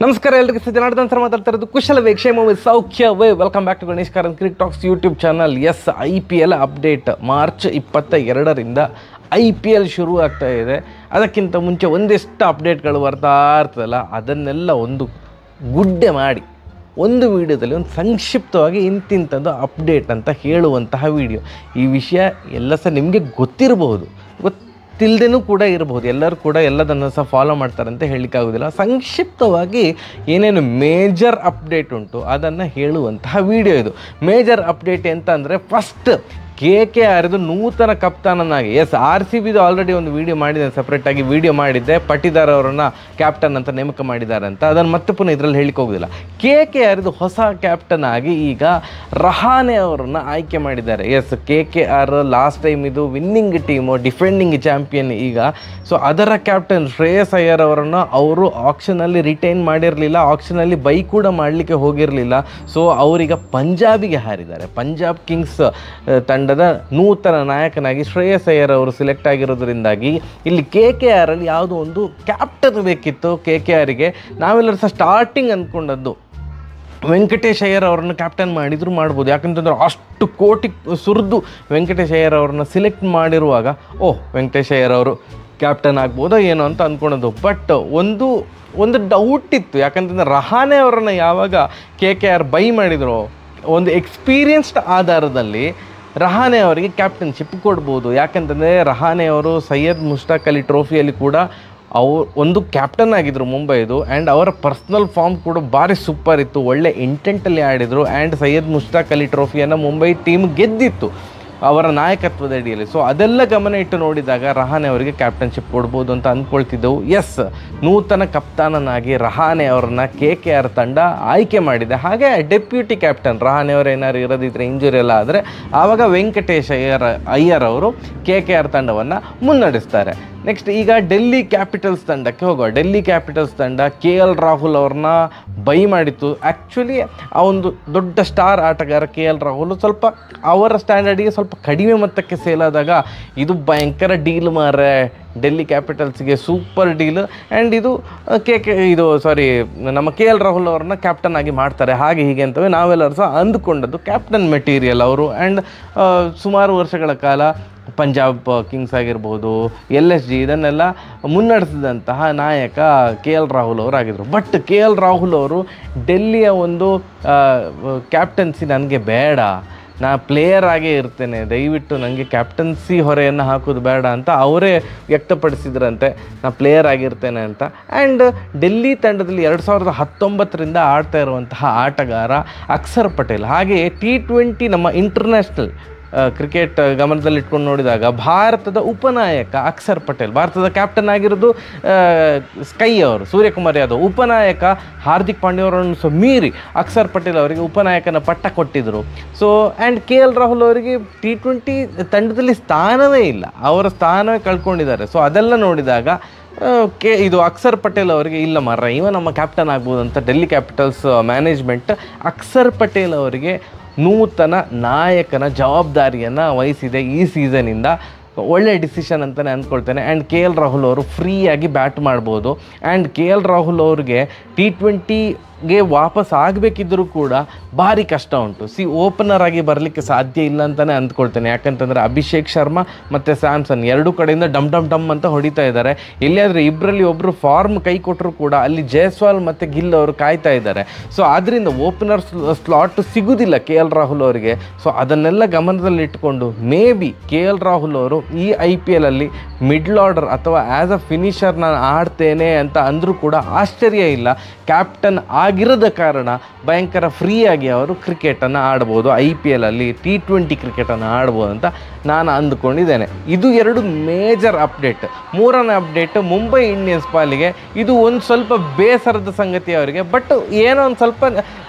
ನಮಸ್ಕಾರ ಎಲ್ಲರಿಗೂ ಜನಾರ್ದನ್ ಸರ್ ಮಾತಾಡ್ತಾ ಇರೋದು ಕುಶಲವೇ ಕ್ಷೇಮವೇ ಸೌಖ್ಯವೇ. Welcome back to Ganesh Karanth cricket talks YouTube channel. Yes, IPL update March 22ರಿಂದ IPL ಶುರು ಆಗ್ತಾ ಇದೆ. ಅದಕ್ಕಿಂತ ಮುಂಚೆ ಒಂದಿಷ್ಟು ಅಪ್ಡೇಟ್ಗಳು ಬರ್ತಾ ಇರ್ತದಲ್ಲ, ಅದನ್ನೆಲ್ಲ ಒಂದು ಗುಡ್ಡೆ ಮಾಡಿ ಒಂದು ವಿಡಿಯೋದಲ್ಲಿ ಒಂದು ಸಂಕ್ಷಿಪ್ತವಾಗಿ ಇಂತಿಂಥದ್ದು ಅಪ್ಡೇಟ್ ಅಂತ ಹೇಳುವಂತಹ ವಿಡಿಯೋ. ಈ ವಿಷಯ ಎಲ್ಲ ಸಹ ನಿಮಗೆ ಗೊತ್ತಿರಬಹುದು, ಗೊತ್ತಿಲ್ಲದೇನೂ ಕೂಡ ಇರಬಹುದು. ಎಲ್ಲರೂ ಕೂಡ ಎಲ್ಲದನ್ನು ಸಹ ಫಾಲೋ ಮಾಡ್ತಾರಂತ ಹೇಳಲಿಕ್ಕಾಗೋದಿಲ್ಲ. ಸಂಕ್ಷಿಪ್ತವಾಗಿ ಏನೇನು ಮೇಜರ್ ಅಪ್ಡೇಟ್ ಉಂಟು ಅದನ್ನು ಹೇಳುವಂತಹ ವಿಡಿಯೋ ಇದು. ಮೇಜರ್ ಅಪ್ಡೇಟ್ ಎಂತ ಅಂದರೆ, ಫಸ್ಟ್ KKR ನೂತನ ಕಪ್ತಾನನಾಗಿ, RCBದು ಆಲ್ರೆಡಿ ಒಂದು ವಿಡಿಯೋ ಮಾಡಿದ್ದೇನೆ, ಸಪ್ರೇಟಾಗಿ ವಿಡಿಯೋ ಮಾಡಿದ್ದೆ, ಪಟಿದಾರ್ ಅವರನ್ನು ಕ್ಯಾಪ್ಟನ್ ಅಂತ ನೇಮಕ ಮಾಡಿದ್ದಾರೆ ಅಂತ. ಅದನ್ನು ಮತ್ತೆ ಪುನಃ ಇದರಲ್ಲಿ ಹೇಳಿಕ್ಕೆ ಹೋಗೋದಿಲ್ಲ. KKR ಹೊಸ ಕ್ಯಾಪ್ಟನ್ ಆಗಿ ಈಗ ರಹಾನೆ ಅವರನ್ನು ಆಯ್ಕೆ ಮಾಡಿದ್ದಾರೆ. KKR ಲಾಸ್ಟ್ ಟೈಮ್ ಇದು ವಿನ್ನಿಂಗ್ ಟೀಮು, ಡಿಫೆಂಡಿಂಗ್ ಚಾಂಪಿಯನ್ ಈಗ. ಸೊ ಅದರ ಕ್ಯಾಪ್ಟನ್ ಶ್ರೇಯಸ್ ಅಯ್ಯರ್ ಅವರನ್ನು ಅವರು ಆಕ್ಷನಲ್ಲಿ ರಿಟೈನ್ ಮಾಡಿರಲಿಲ್ಲ, ಆಕ್ಷನಲ್ಲಿ ಬೈ ಕೂಡ ಮಾಡಲಿಕ್ಕೆ ಹೋಗಿರಲಿಲ್ಲ. ಸೊ ಅವರೀಗ ಪಂಜಾಬಿಗೆ ಹಾರಿದ್ದಾರೆ. ಪಂಜಾಬ್ ಕಿಂಗ್ಸ್ ತಂಡದ ನೂತನ ನಾಯಕನಾಗಿ ಶ್ರೇಯಸ್ ಅಯ್ಯರ್ ಅವರು ಸಿಲೆಕ್ಟ್ ಆಗಿರೋದ್ರಿಂದಾಗಿ ಇಲ್ಲಿ KKR ಅಲ್ಲಿ ಯಾವುದೋ ಒಂದು ಕ್ಯಾಪ್ಟನ್ ಬೇಕಿತ್ತು. KKRಗೆ ನಾವೆಲ್ಲರೂ ಸಹ ಸ್ಟಾರ್ಟಿಂಗ್ ಅಂದ್ಕೊಂಡದ್ದು ವೆಂಕಟೇಶ್ ಅಯ್ಯರ್ ಅವರನ್ನು ಕ್ಯಾಪ್ಟನ್ ಮಾಡಿದ್ರು ಮಾಡ್ಬೋದು, ಯಾಕಂತಂದ್ರೆ ಅಷ್ಟು ಕೋಟಿ ಸುರಿದು ವೆಂಕಟೇಶ್ ಅಯ್ಯರ್ ಅವರನ್ನು ಸಿಲೆಕ್ಟ್ ಮಾಡಿರುವಾಗ ವೆಂಕಟೇಶ್ ಅಯ್ಯರ್ ಅವರು ಕ್ಯಾಪ್ಟನ್ ಆಗ್ಬೋದೋ ಏನೋ ಅಂತ ಅಂದ್ಕೊಂಡದ್ದು. ಬಟ್ ಒಂದು ಡೌಟ್ ಇತ್ತು, ಯಾಕಂತಂದರೆ ರಹಾನೆ ಅವರನ್ನು ಯಾವಾಗ KKR ಬೈ ಮಾಡಿದ್ರು, ಒಂದು ಎಕ್ಸ್ಪೀರಿಯನ್ಸ್ಡ್ ಆಧಾರದಲ್ಲಿ ರಹಾನೆ ಅವರಿಗೆ ಕ್ಯಾಪ್ಟನ್ಶಿಪ್ ಕೊಡ್ಬೋದು. ಯಾಕಂತಂದರೆ ರಹಾನೆ ಅವರು ಸೈಯದ್ ಮುಷ್ತಾಕ್ ಅಲಿ ಟ್ರೋಫಿಯಲ್ಲಿ ಕೂಡ ಒಂದು ಕ್ಯಾಪ್ಟನ್ ಆಗಿದ್ದರು ಮುಂಬೈದು. ಆ್ಯಂಡ್ ಅವರ ಪರ್ಸ್ನಲ್ ಫಾರ್ಮ್ ಕೂಡ ಭಾರಿ ಸೂಪರ್ ಇತ್ತು, ಒಳ್ಳೆ ಇಂಟೆಂಟಲ್ಲಿ ಆಡಿದರು. ಆ್ಯಂಡ್ ಸೈಯದ್ ಮುಷ್ತಾಕ್ ಅಲಿ ಟ್ರೋಫಿಯನ್ನು ಮುಂಬೈ ಟೀಮ್ ಗೆದ್ದಿತ್ತು ಅವರ ನಾಯಕತ್ವದ ಅಡಿಯಲ್ಲಿ. ಸೊ ಅದೆಲ್ಲ ಗಮನ ಇಟ್ಟು ನೋಡಿದಾಗ ರಹಾನೆ ಅವರಿಗೆ ಕ್ಯಾಪ್ಟನ್ಶಿಪ್ ಕೊಡ್ಬೋದು ಅಂತ ಅಂದ್ಕೊಳ್ತಿದ್ದೆವು. ನೂತನ ಕಪ್ತಾನನಾಗಿ ರಹಾನೆ ಅವರನ್ನು KKR ತಂಡ ಆಯ್ಕೆ ಮಾಡಿದೆ. ಹಾಗೆ ಡೆಪ್ಯೂಟಿ ಕ್ಯಾಪ್ಟನ್ ರಹಾನೆ ಅವರು ಏನಾದ್ರು ಇರೋದಿದ್ರೆ, ಇಂಜುರಿ ಎಲ್ಲ ಆದರೆ ಆವಾಗ ವೆಂಕಟೇಶ್ ಅಯ್ಯರ್ ಅವರು KKR ತಂಡವನ್ನು ಮುನ್ನಡೆಸ್ತಾರೆ. ನೆಕ್ಸ್ಟ್ ಈಗ ಡೆಲ್ಲಿ ಕ್ಯಾಪಿಟಲ್ಸ್ ತಂಡಕ್ಕೆ ಹೋಗುವ. ಡೆಲ್ಲಿ ಕ್ಯಾಪಿಟಲ್ಸ್ ತಂಡ KL ರಾಹುಲ್ ಅವ್ರನ್ನ ಬೈ ಮಾಡಿತ್ತು. ಆ್ಯಕ್ಚುಲಿ ಆ ಒಂದು ದೊಡ್ಡ ಸ್ಟಾರ್ ಆಟಗಾರ KL ರಾಹುಲ್ ಸ್ವಲ್ಪ ಅವರ ಸ್ಟ್ಯಾಂಡರ್ಡಿಗೆ ಸ್ವಲ್ಪ ಕಡಿಮೆ ಮೊತ್ತಕ್ಕೆ ಸೇಲಾದಾಗ ಇದು ಭಯಂಕರ ಡೀಲ್ ಮಾರೆ, ಡೆಲ್ಲಿ ಕ್ಯಾಪಿಟಲ್ಸ್ಗೆ ಸೂಪರ್ ಡೀಲ್. ಆ್ಯಂಡ್ ಇದು ನಮ್ಮ KL ರಾಹುಲ್ ಅವ್ರನ್ನ ಕ್ಯಾಪ್ಟನ್ ಆಗಿ ಮಾಡ್ತಾರೆ, ಹಾಗೆ ಹೀಗೆ ಅಂತವೇ ನಾವೆಲ್ಲರೂ ಸಹ ಅಂದುಕೊಂಡದ್ದು. ಕ್ಯಾಪ್ಟನ್ ಮೆಟೀರಿಯಲ್ ಅವರು. ಆ್ಯಂಡ್ ಸುಮಾರು ವರ್ಷಗಳ ಕಾಲ ಪಂಜಾಬ್ ಕಿಂಗ್ಸ್ ಆಗಿರ್ಬೋದು, LSG ಇದನ್ನೆಲ್ಲ ಮುನ್ನಡೆಸಿದಂತಹ ನಾಯಕ KL ರಾಹುಲ್ ಅವರು ಆಗಿದ್ದರು. ಬಟ್ KL ರಾಹುಲ್ ಅವರು ಡೆಲ್ಲಿಯ ಒಂದು ಕ್ಯಾಪ್ಟನ್ಸಿ ನನಗೆ ಬೇಡ, ನಾ ಪ್ಲೇಯರ್ ಆಗೇ ಇರ್ತೇನೆ, ದಯವಿಟ್ಟು ನನಗೆ ಕ್ಯಾಪ್ಟನ್ಸಿ ಹೊರೆಯನ್ನು ಹಾಕೋದು ಬೇಡ ಅಂತ ಅವರೇ ವ್ಯಕ್ತಪಡಿಸಿದ್ರಂತೆ, ನಾ ಪ್ಲೇಯರ್ ಆಗಿರ್ತೇನೆ ಅಂತ. ಆ್ಯಂಡ್ ಡೆಲ್ಲಿ ತಂಡದಲ್ಲಿ 2019ರಿಂದ ಆಡ್ತಾ ಇರುವಂತಹ ಆಟಗಾರ ಅಕ್ಷರ್ ಪಟೇಲ್. ಹಾಗೆಯೇ T20 ನಮ್ಮ ಇಂಟರ್ನ್ಯಾಷನಲ್ ಕ್ರಿಕೆಟ್ ಗಮನದಲ್ಲಿಟ್ಕೊಂಡು ನೋಡಿದಾಗ ಭಾರತದ ಉಪನಾಯಕ ಅಕ್ಷರ್ ಪಟೇಲ್, ಭಾರತದ ಕ್ಯಾಪ್ಟನ್ ಆಗಿರೋದು ಸ್ಕೈ ಅವರು, ಸೂರ್ಯಕುಮಾರ್ ಯಾದವ್. ಉಪನಾಯಕ ಹಾರ್ದಿಕ್ ಪಾಂಡ್ಯ ಅವರನ್ನು ಸಹ ಮೀರಿ ಅಕ್ಷರ್ ಪಟೇಲ್ ಅವರಿಗೆ ಉಪನಾಯಕನ ಪಟ್ಟ ಕೊಟ್ಟಿದ್ದರು. ಸೊ ಆ್ಯಂಡ್ KL ರಾಹುಲ್ ಅವರಿಗೆ T20 ತಂಡದಲ್ಲಿ ಸ್ಥಾನವೇ ಇಲ್ಲ, ಅವರ ಸ್ಥಾನವೇ ಕಳ್ಕೊಂಡಿದ್ದಾರೆ. ಸೊ ಅದೆಲ್ಲ ನೋಡಿದಾಗ ಇದು ಅಕ್ಷರ್ ಪಟೇಲ್ ಅವರಿಗೆ ಇಲ್ಲ ಮರ್ರ, ಇವ ನಮ್ಮ ಕ್ಯಾಪ್ಟನ್ ಆಗ್ಬೋದು ಅಂತ ಡೆಲ್ಲಿ ಕ್ಯಾಪಿಟಲ್ಸ್ ಮ್ಯಾನೇಜ್ಮೆಂಟ್ ಅಕ್ಷರ್ ಪಟೇಲ್ ಅವರಿಗೆ ನೂತನ ನಾಯಕನ ಜವಾಬ್ದಾರಿಯನ್ನು ವಹಿಸಿದೆ. ಈ ಸೀಸನಿಂದ ಒಳ್ಳೆ ಡಿಸಿಷನ್ ಅಂತಲೇ ಅಂದ್ಕೊಳ್ತೇನೆ. ಆ್ಯಂಡ್ KL ರಾಹುಲ್ ಅವರು ಫ್ರೀಯಾಗಿ ಬ್ಯಾಟ್ ಮಾಡ್ಬೋದು. ಆ್ಯಂಡ್ KL ರಾಹುಲ್ ಅವ್ರಿಗೆ T20ಗೆ ವಾಪಸ್ ಆಗಬೇಕಿದ್ದರೂ ಕೂಡ ಭಾರಿ ಕಷ್ಟ ಉಂಟು. ಓಪನರ್ ಆಗಿ ಬರಲಿಕ್ಕೆ ಸಾಧ್ಯ ಇಲ್ಲ ಅಂತಲೇ ಅಂದ್ಕೊಳ್ತೇನೆ. ಯಾಕಂತಂದರೆ ಅಭಿಷೇಕ್ ಶರ್ಮಾ ಮತ್ತು ಸ್ಯಾಮ್ಸನ್ ಎರಡೂ ಕಡೆಯಿಂದ ಡಮ್ ಅಂತ ಹೊಡಿತಾ ಇದ್ದಾರೆ. ಎಲ್ಲಿಯಾದರೂ ಇಬ್ಬರಲ್ಲಿ ಒಬ್ಬರು ಫಾರ್ಮ್ ಕೈ ಕೊಟ್ಟರು ಕೂಡ ಅಲ್ಲಿ ಜೈಸ್ವಾಲ್ ಮತ್ತು ಗಿಲ್ ಅವರು ಕಾಯ್ತಾ ಇದ್ದಾರೆ. ಸೊ ಆದ್ದರಿಂದ ಓಪನರ್ ಸ್ಲಾಟ್ ಸಿಗೋದಿಲ್ಲ KL ರಾಹುಲ್ ಅವರಿಗೆ. ಸೊ ಅದನ್ನೆಲ್ಲ ಗಮನದಲ್ಲಿಟ್ಟುಕೊಂಡು ಮೇ ಬಿ KL ರಾಹುಲ್ ಅವರು ಈ IPL ಅಲ್ಲಿ ಮಿಡ್ಲ್ ಆರ್ಡರ್ ಅಥವಾ ಆ್ಯಸ್ ಅ ಫಿನಿಷರ್ ನಾನು ಆಡ್ತೇನೆ ಅಂತ ಅಂದರೂ ಕೂಡ ಆಶ್ಚರ್ಯ ಇಲ್ಲ. ಕ್ಯಾಪ್ಟನ್ ಆಗಿರದ ಕಾರಣ ಭಯಂಕರ ಫ್ರೀಯಾಗಿ ಅವರು ಕ್ರಿಕೆಟನ್ನು ಆಡ್ಬೋದು, IPL ಅಲ್ಲಿ T20 ಕ್ರಿಕೆಟನ್ನು ಆಡ್ಬೋದು ಅಂತ ನಾನು ಅಂದುಕೊಂಡಿದ್ದೇನೆ. ಇದು ಎರಡು ಮೇಜರ್ ಅಪ್ಡೇಟ್. ಮೂರನೇ ಅಪ್ಡೇಟ್ ಮುಂಬೈ ಇಂಡಿಯನ್ಸ್ ಪಾಲಿಗೆ ಇದು ಒಂದು ಸ್ವಲ್ಪ ಬೇಸರದ ಸಂಗತಿ ಅವರಿಗೆ. ಬಟ್ ಏನೋ ಒಂದು ಸ್ವಲ್ಪ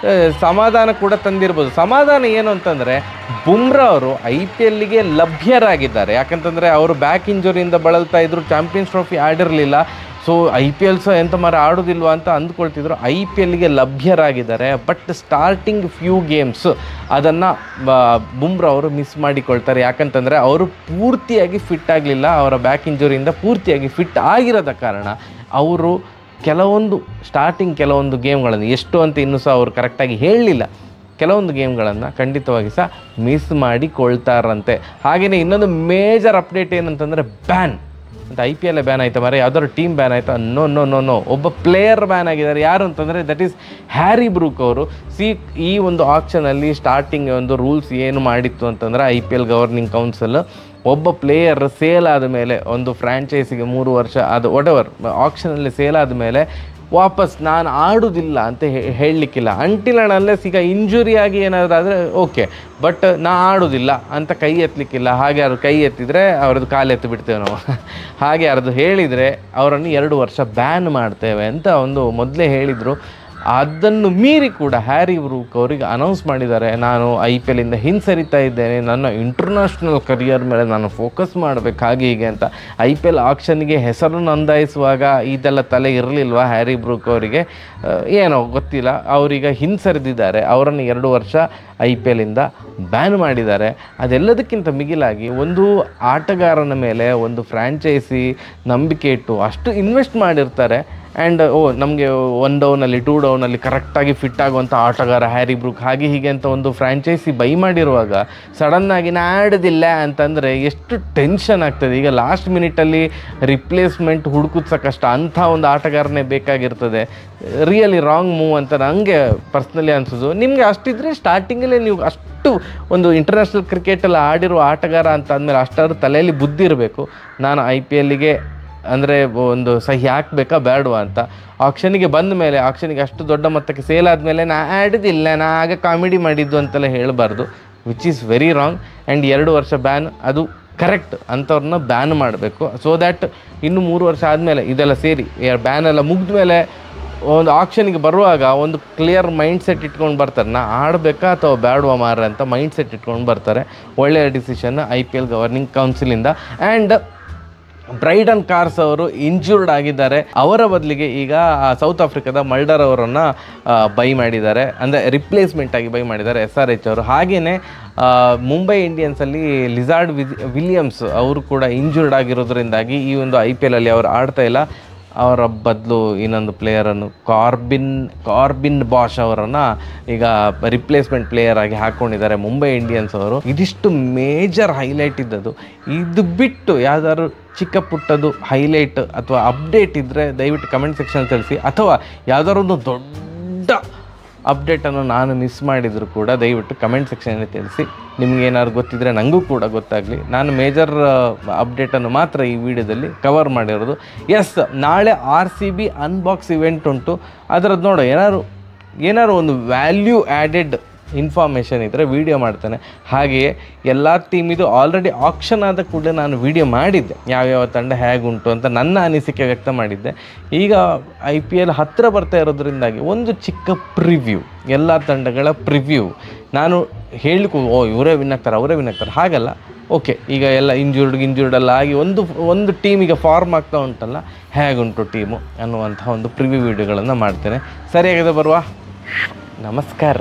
ಸಮಾಧಾನ ಕೂಡ ತಂದಿರ್ಬೋದು. ಸಮಾಧಾನ ಏನು ಅಂತಂದರೆ, ಬುಮ್ರಾ ಅವರು IPLಗೆ ಲಭ್ಯರಾಗಿದ್ದಾರೆ. ಯಾಕಂತಂದರೆ ಅವರು ಬ್ಯಾಕ್ ಇಂಜುರಿಯಿಂದ ಬಳಲ್ತಾ ಇದ್ದರು, ಚಾಂಪಿಯನ್ಸ್ ಟ್ರೋಫಿ ಆಡಿರಲಿಲ್ಲ. ಸೊ IPL ಸಹ ಎಂತ ಮಾರ ಆಡೋದಿಲ್ವ ಅಂತ ಅಂದ್ಕೊಳ್ತಿದ್ರು. IPLಗೆ ಲಭ್ಯರಾಗಿದ್ದಾರೆ. ಬಟ್ ಸ್ಟಾರ್ಟಿಂಗ್ ಫ್ಯೂ ಗೇಮ್ಸ್ ಅದನ್ನು ಬುಮ್ರಾ ಅವರು ಮಿಸ್ ಮಾಡಿಕೊಳ್ತಾರೆ. ಯಾಕಂತಂದರೆ ಅವರು ಪೂರ್ತಿಯಾಗಿ ಫಿಟ್ ಆಗಲಿಲ್ಲ, ಅವರ ಬ್ಯಾಕ್ ಇಂಜುರಿಯಿಂದ ಪೂರ್ತಿಯಾಗಿ ಫಿಟ್ ಆಗಿರೋದ ಕಾರಣ ಅವರು ಕೆಲವೊಂದು ಕೆಲವೊಂದು ಗೇಮ್ಗಳನ್ನು ಎಷ್ಟು ಅಂತ ಇನ್ನೂ ಸಹ ಅವರು ಕರೆಕ್ಟಾಗಿ ಹೇಳಲಿಲ್ಲ, ಕೆಲವೊಂದು ಗೇಮ್ಗಳನ್ನು ಖಂಡಿತವಾಗಿ ಸಹ ಮಿಸ್ ಮಾಡಿಕೊಳ್ತಾರಂತೆ. ಹಾಗೆಯೇ ಇನ್ನೊಂದು ಮೇಜರ್ ಅಪ್ಡೇಟ್ ಏನಂತಂದರೆ ಬ್ಯಾನ್ ಅಂತ. IPL ಬ್ಯಾನ್ ಆಯಿತಾ ಮರೆ, ಯಾವ್ದಾದ್ರು ಟೀಮ್ ಬ್ಯಾನ್ ಆಯಿತಾ? ನೋ, ಒಬ್ಬ ಪ್ಲೇಯರ್ ಬ್ಯಾನ್ ಆಗಿದ್ದಾರೆ. ಯಾರು ಅಂತಂದರೆ ದಟ್ ಈಸ್ ಹ್ಯಾರಿ ಬ್ರೂಕ್ ಅವರು. ಈ ಒಂದು ಆಕ್ಷನಲ್ಲಿ ಸ್ಟಾರ್ಟಿಂಗ್ ಒಂದು ರೂಲ್ಸ್ ಏನು ಮಾಡಿತ್ತು ಅಂತಂದರೆ IPL ಗವರ್ನಿಂಗ್ ಕೌನ್ಸಿಲ್ ಒಬ್ಬ ಪ್ಲೇಯರ್ ಸೇಲ್ ಆದಮೇಲೆ, ಒಂದು ಫ್ರ್ಯಾಂಚೈಸಿಗೆ 3 ವರ್ಷ ಅದು ವಾಟೆವರ್ ಆಕ್ಷನಲ್ಲಿ ಸೇಲ್ ಆದಮೇಲೆ ವಾಪಸ್ ನಾನು ಆಡೋದಿಲ್ಲ ಅಂತ ಹೇಳಲಿಕ್ಕಿಲ್ಲ. ಅಂಟಿಲ್ ಅನ್ಲೆಸ್ ಈಗ ಇಂಜುರಿಯಾಗಿ ಏನಾದರೂ ಆದರೆ ಓಕೆ, ಬಟ್ ನಾ ಆಡೋದಿಲ್ಲ ಅಂತ ಕೈ ಎತ್ತಲಿಕ್ಕಿಲ್ಲ. ಹಾಗೆ ಯಾರು ಕೈ ಎತ್ತಿದರೆ ಅವ್ರದ್ದು ಕಾಲು ಎತ್ತಿ ಬಿಡ್ತೇವೆ ನಾವು. ಹಾಗೆ ಯಾರ್ದು ಹೇಳಿದರೆ ಅವರನ್ನು 2 ವರ್ಷ ಬ್ಯಾನ್ ಮಾಡ್ತೇವೆ ಅಂತ ಒಂದು ಮೊದಲೇ ಹೇಳಿದರು. ಅದನ್ನು ಮೀರಿ ಕೂಡ ಹ್ಯಾರಿ ಬ್ರೂಕ್ ಅವರಿಗೆ ಅನೌನ್ಸ್ ಮಾಡಿದ್ದಾರೆ, ನಾನು IPLಯಿಂದ ಹಿಂಸರಿತಾ ಇದ್ದೇನೆ, ನನ್ನ ಇಂಟರ್ನ್ಯಾಷನಲ್ ಕರಿಯರ್ ಮೇಲೆ ನಾನು ಫೋಕಸ್ ಮಾಡಬೇಕು ಹಾಗೆ ಹೀಗೆ ಅಂತ. IPL ಆಕ್ಷನ್ಗೆ ಹೆಸರು ನೋಂದಾಯಿಸುವಾಗ ಇದೆಲ್ಲ ತಲೆ ಇರಲಿಲ್ವಾ ಹ್ಯಾರಿ ಬ್ರೂಕ್ ಅವರಿಗೆ? ಏನೋ ಗೊತ್ತಿಲ್ಲ, ಅವರೀಗ ಹಿಂಸರಿದಿದ್ದಾರೆ. ಅವರನ್ನು 2 ವರ್ಷ IPLಯಿಂದ ಬ್ಯಾನ್ ಮಾಡಿದ್ದಾರೆ. ಅದೆಲ್ಲದಕ್ಕಿಂತ ಮಿಗಿಲಾಗಿ ಒಂದು ಆಟಗಾರನ ಮೇಲೆ ಒಂದು ಫ್ರ್ಯಾಂಚೈಸಿ ನಂಬಿಕೆ ಇಟ್ಟು ಅಷ್ಟು ಇನ್ವೆಸ್ಟ್ ಮಾಡಿರ್ತಾರೆ. ಆ್ಯಂಡ್ ನಮಗೆ 1 ಡೌನಲ್ಲಿ 2 ಡೌನಲ್ಲಿ ಕರೆಕ್ಟಾಗಿ ಫಿಟ್ ಆಗುವಂಥ ಆಟಗಾರ ಹ್ಯಾರಿ ಬ್ರೂಕ್ ಹಾಗೆ ಹೀಗೆ ಅಂತ ಒಂದು ಫ್ರ್ಯಾಂಚೈಸಿ ಬೈ ಮಾಡಿರುವಾಗ ಸಡನ್ನಾಗಿ ನಾ ಆಡೋದಿಲ್ಲ ಅಂತಂದರೆ ಎಷ್ಟು ಟೆನ್ಷನ್ ಆಗ್ತದೆ. ಈಗ ಲಾಸ್ಟ್ ಮಿನಿಟಲ್ಲಿ ರಿಪ್ಲೇಸ್ಮೆಂಟ್ ಹುಡುಕಿದ ಕಷ್ಟ, ಅಂಥ ಒಂದು ಆಟಗಾರನೇ ಬೇಕಾಗಿರ್ತದೆ. ರಿಯಲಿ ರಾಂಗ್ ಮೂವ್ ಅಂತ ನನಗೆ ಪರ್ಸ್ನಲಿ ಅನಿಸೋದು. ನಿಮಗೆ ಅಷ್ಟಿದ್ರೆ ಸ್ಟಾರ್ಟಿಂಗಲ್ಲೇ ನೀವು ಅಷ್ಟು ಒಂದು ಇಂಟರ್ನ್ಯಾಷನಲ್ ಕ್ರಿಕೆಟಲ್ಲಿ ಆಡಿರೋ ಆಟಗಾರ ಅಂತ ಅಂದಮೇಲೆ ಅಷ್ಟಾದ್ರೂ ತಲೆಯಲ್ಲಿ ಬುದ್ಧಿ ಇರಬೇಕು. ನಾನು IPLಗೆ ಅಂದರೆ ಒಂದು ಸಹಿ ಹಾಕಬೇಕಾ ಬೇಡವಾ ಅಂತ. ಆಕ್ಷನಿಗೆ ಬಂದ ಮೇಲೆ, ಆಕ್ಷನಿಗೆ ಅಷ್ಟು ದೊಡ್ಡ ಮೊತ್ತಕ್ಕೆ ಸೇಲ್ ಆದಮೇಲೆ ನಾ ಆಡೋದಿಲ್ಲ, ನಾ ಆಗ ಕಾಮಿಡಿ ಮಾಡಿದ್ದು ಅಂತೆಲ್ಲ ಹೇಳಬಾರ್ದು, which is very wrong. And 2 ವರ್ಷ ಬ್ಯಾನ್ ಅದು ಕರೆಕ್ಟ್, ಅಂಥವ್ರನ್ನ ಬ್ಯಾನ್ ಮಾಡಬೇಕು. ಸೊ ದ್ಯಾಟ್ ಇನ್ನು 3 ವರ್ಷ ಆದಮೇಲೆ ಇದೆಲ್ಲ ಸೇರಿ ಬ್ಯಾನ್ ಎಲ್ಲ ಮುಗಿದ ಮೇಲೆ ಒಂದು ಆಕ್ಷನಿಗೆ ಬರುವಾಗ ಒಂದು ಕ್ಲಿಯರ್ ಮೈಂಡ್ಸೆಟ್ ಇಟ್ಕೊಂಡು ಬರ್ತಾರೆ, ನಾ ಆಡಬೇಕಾ ಅಥವಾ ಬೇಡವಾ ಮಾರ ಅಂತ ಮೈಂಡ್ಸೆಟ್ ಇಟ್ಕೊಂಡು ಬರ್ತಾರೆ. ಒಳ್ಳೆಯ ಡಿಸಿಷನ್ IPL ಗವರ್ನಿಂಗ್ ಕೌನ್ಸಿಲಿಂದ. ಆ್ಯಂಡ್ ಬ್ರೈಡನ್ ಕಾರ್ಸ್ ಅವರು ಇಂಜೂರ್ಡ್ ಆಗಿದ್ದಾರೆ. ಅವರ ಬದಲಿಗೆ ಈಗ ಸೌತ್ ಆಫ್ರಿಕಾದ ಮಲ್ಡರ್ ಅವರನ್ನು ಬೈ ಮಾಡಿದ್ದಾರೆ, ಅಂದರೆ ರಿಪ್ಲೇಸ್ಮೆಂಟ್ ಆಗಿ ಬೈ ಮಾಡಿದ್ದಾರೆ SRH ಅವರು. ಹಾಗೆಯೇ ಮುಂಬೈ ಇಂಡಿಯನ್ಸಲ್ಲಿ ಲಿಜಾರ್ಡ್ ವಿಲಿಯಮ್ಸ್ ಅವರು ಕೂಡ ಇಂಜೂರ್ಡ್ ಆಗಿರೋದ್ರಿಂದಾಗಿ ಈ ಒಂದು IPLಲ್ಲಿ ಅವರು ಆಡ್ತಾ ಇಲ್ಲ. ಅವರ ಬದಲು ಇನ್ನೊಂದು ಪ್ಲೇಯರನ್ನು ಕಾರ್ಬಿನ್ ಬಾಷ್ ಅವರನ್ನು ಈಗ ರಿಪ್ಲೇಸ್ಮೆಂಟ್ ಪ್ಲೇಯರ್ ಆಗಿ ಹಾಕ್ಕೊಂಡಿದ್ದಾರೆ ಮುಂಬೈ ಇಂಡಿಯನ್ಸ್ ಅವರು. ಇದಿಷ್ಟು ಮೇಜರ್ ಹೈಲೈಟ್ ಇದ್ದದ್ದು. ಇದು ಬಿಟ್ಟು ಯಾವ್ದಾದ್ರು ಚಿಕ್ಕ ಪುಟ್ಟದು ಹೈಲೈಟ್ ಅಥವಾ ಅಪ್ಡೇಟ್ ಇದ್ದರೆ ದಯವಿಟ್ಟು ಕಮೆಂಟ್ ಸೆಕ್ಷನ್ ತಿಳಿಸಿ. ಅಥವಾ ಯಾವ್ದಾದ್ರು ಒಂದು ದೊಡ್ಡ ಅಪ್ಡೇಟನ್ನು ನಾನು ಮಿಸ್ ಮಾಡಿದರೂ ಕೂಡ ದಯವಿಟ್ಟು ಕಮೆಂಟ್ ಸೆಕ್ಷನಲ್ಲಿ ತಿಳಿಸಿ. ನಿಮಗೇನಾದ್ರು ಗೊತ್ತಿದ್ದರೆ ನನಗೂ ಕೂಡ ಗೊತ್ತಾಗಲಿ. ನಾನು ಮೇಜರ್ ಅಪ್ಡೇಟನ್ನು ಮಾತ್ರ ಈ ವಿಡಿಯೋದಲ್ಲಿ ಕವರ್ ಮಾಡಿರೋದು. ಎಸ್, ನಾಳೆ RCB ಅನ್ಬಾಕ್ಸ್ ಇವೆಂಟ್ ಉಂಟು. ಅದರದ್ದು ನೋಡೋ ಏನಾದ್ರು ಒಂದು ವ್ಯಾಲ್ಯೂ ಆ್ಯಡೆಡ್ ಇನ್ಫಾರ್ಮೇಷನ್ ಇದ್ದರೆ ವೀಡಿಯೋ ಮಾಡ್ತೇನೆ. ಹಾಗೆಯೇ ಎಲ್ಲ ಟೀಮಿದು ಆಲ್ರೆಡಿ ಆಕ್ಷನ್ ಆದ ಕೂಡಲೇ ನಾನು ವೀಡಿಯೋ ಮಾಡಿದ್ದೆ, ಯಾವ್ಯಾವ ತಂಡ ಹೇಗುಂಟು ಅಂತ ನನ್ನ ಅನಿಸಿಕೆ ವ್ಯಕ್ತ ಮಾಡಿದ್ದೆ. ಈಗ IPL ಹತ್ತಿರ ಬರ್ತಾ ಇರೋದ್ರಿಂದಾಗಿ ಒಂದು ಚಿಕ್ಕ ಪ್ರಿವ್ಯೂ, ಎಲ್ಲ ತಂಡಗಳ ಪ್ರಿವ್ಯೂ ನಾನು ಹೇಳಿಕೊ ಇವರೇ ವಿನ್ ಆಗ್ತಾರೆ ಹಾಗಲ್ಲ. ಓಕೆ, ಈಗ ಎಲ್ಲ ಇಂಜೂರ್ಡ್ ಆಗಿ ಒಂದು ಟೀಮಿಗೆ ಫಾರ್ಮ್ ಆಗ್ತಾ ಉಂಟಲ್ಲ, ಹೇಗುಂಟು ಟೀಮು ಅನ್ನುವಂಥ ಒಂದು ಪ್ರಿವ್ಯೂ ವೀಡಿಯೋಗಳನ್ನು ಮಾಡ್ತೇನೆ. ಸರಿಯಾಗಿದೆ ಬರುವ. ನಮಸ್ಕಾರ.